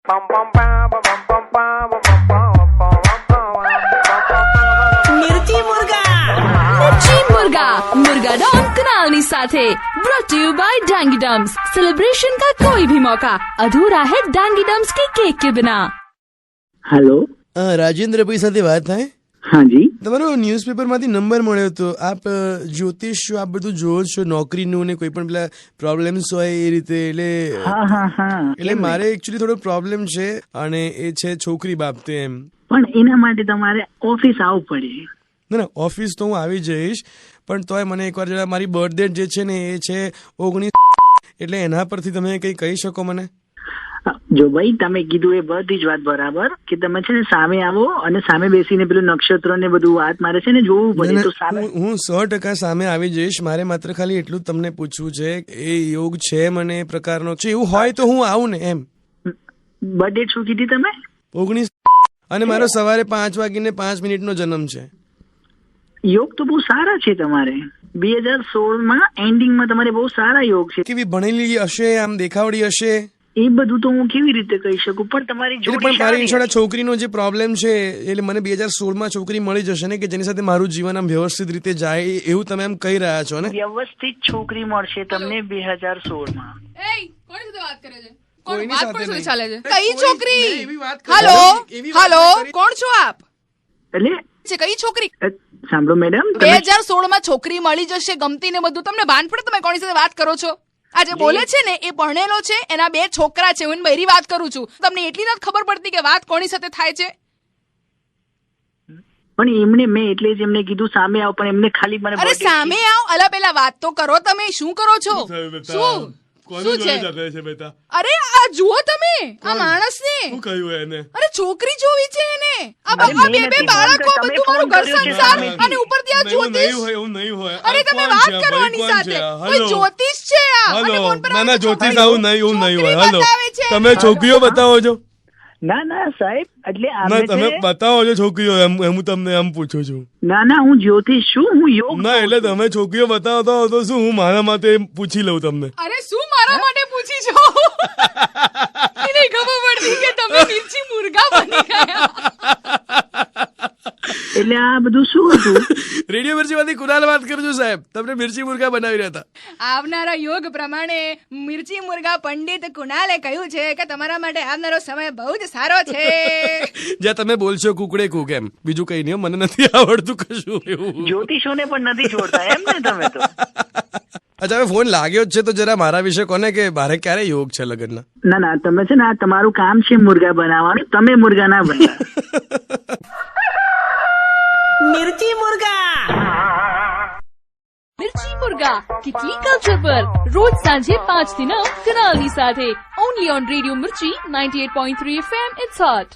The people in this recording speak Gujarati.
मिर्ची मुर्गा मुर्गा डॉन कुनाल ની સાથે brought to you by Dangi dumps. Celebration का कोई भी मौका अधूरा है डांगी डम्स के केक के बिना। हेलो, રાજેન્દ્ર ભાઈ સાથે વાત થાય? हाँ जी। તમારો ન્યૂઝપેપર માંથી નંબર મળ્યો હતો. આપ જ્યોતિષ છો, આપ બધું જોવો છો, નોકરીનું ને કોઈ પણ પેલા પ્રોબ્લેમ્સ હોય એ રીતે. હા હા હા, એટલે મારે એકચ્યુઅલી થોડો પ્રોબ્લેમ છે અને એ છે છોકરી બાબતે એમ. પણ એના માટે તમારે ઓફિસ આવવું પડે. ના ઓફિસ તો હું આવી જઈશ, પણ તોય મને એકવાર જરા મારી બર્થ ડેટ જે છે ને એ છે 19, એટલે એના પરથી તમે કંઈ કહી શકો મને? જો ભાઈ, તમે કીધું એ બધી જ વાત બરાબર કે તમે છે ને સામે આવો અને સામે બેસીને પેલું નક્ષત્ર ને બધું વાત મારે છે ને જોવું પડે. તો સામે હું 100% સામે આવી જઈશ. મારે માત્ર ખાલી એટલું જ તમને પૂછવું છે, એ યોગ છે મને એ પ્રકારનો છે, એવું હોય તો હું આવું ને એમ. બર્થ ડેટ શું કીધી તમે? 19, અને મારો સવારે 5:05 નો જન્મ છે. યોગ તો બહુ સારા છે તમારે. 2016 એન્ડિંગમાં તમારે બહુ સારા યોગ છે. કેવી ભણેલી હશે, આમ દેખાવડી હશે, એ બધું તો હું કેવી રીતે કહી શકું, પણ તમારી પણ મારી ઈચ્છા છોકરીનો જે પ્રોબ્લેમ છે એટલે મને 2016 છોકરી મળી જશે ને, કે જેની સાથે મારું જીવન આમ વ્યવસ્થિત રીતે જાય, એવું તમે એમ કહી રહ્યા છો ને? વ્યવસ્થિત છોકરી મળશે તમને 2016. કોની સાથે વાત કરે છે? કોઈની સાથે નહીં. ચાલે છે? કઈ છોકરી? હાલો હાલો, કોણ છો આપ? એટલે છે કઈ છોકરી? સાંભળો મેડમ, 2016 છોકરી મળી જશે ગમતી ને બધું, તમને ભાન પડે તમે કોની સાથે વાત કરો છો? આ જે બોલે છે ને એ ભણેલો છે, એના 2 છોકરા છે, હું બહેરી વાત કરું છું. તમને એટલી નથી ખબર પડતી કે વાત કોની સાથે થાય છે? પણ એમને મેં એટલે જ એમને કીધું સામે આવો, પણ એમને ખાલી મને અરે સામે આવો, અલા પેલા વાત તો કરો. તમે શું કરો છો? શું છે? અરે આ જુઓ તમે આ માણસને. શું કહ્યું એને? અરે છોકરી જોવી છે એને. આ બાબા 2 બાળકો, બધું મારું ઘર સંસાર, અને ઉપરથી આ જ્યોતિષ. એવું નહીં હોય. અરે તમે વાત કરવાની સાથે કોઈ જ્યોતિષ છે આ. અને ફોન પર ના જ્યોતિષ આવું નહીં હોય. હાલો, બતાવે છે. તમે છોકરીઓ બતાવો છો? ના સાહેબ, એટલે ના તમે બતાવો છો છોકરીઓ, એમ હું તમને એમ પૂછું છું. ના હું જ્યોતિષ છું, હું યોગ. ના એટલે તમે છોકરીઓ બતાવો તો શું હું મારા માટે પૂછી લઉં તમને? અરે શું મારા માટે પૂછી છો? એને ખબર પડતી કે તમે મિર્ચી મુર્ગા બની ગયા. એટલે આ બધું શું હતું? રેડિયો મિર્ચીમાંથી કુનાલ વાત કરું છું સાહેબ. તમને મિર્ચી મુર્ગા બનાવી રહ્યા હતા. આવનારા યોગ પ્રમાણે મિર્ચી મુર્ગા પંડિત કુનાલે કહ્યું છે કે તમારા માટે આવનારો સમય બહુ જ સારો છે. જ્યાં તમે બોલશો કુકડે કુક એમ, બીજું કઈ નહીં. મને નથી આવડતું કશું એવું. જ્યોતિષોને પણ નથી જોડતા એમ ને તમે તો? અચ્છા, હવે ફોન લાગ્યો જ છે તો જરા મારા વિશે કોને, કે મારે ક્યારે યોગ છે લગ્નના? ના તમે છે ને આ તમારું કામ છે મુર્ગા બનાવવાનું, તમે મુર્ગા ના બનતા. मिर्ची मुर्गा किटली कल्चर पर रोज सांझे 5 થી 9 कुनाल ની સાથે, ओनली ऑन रेडियो मिर्ची 98.3 FM. It's hot.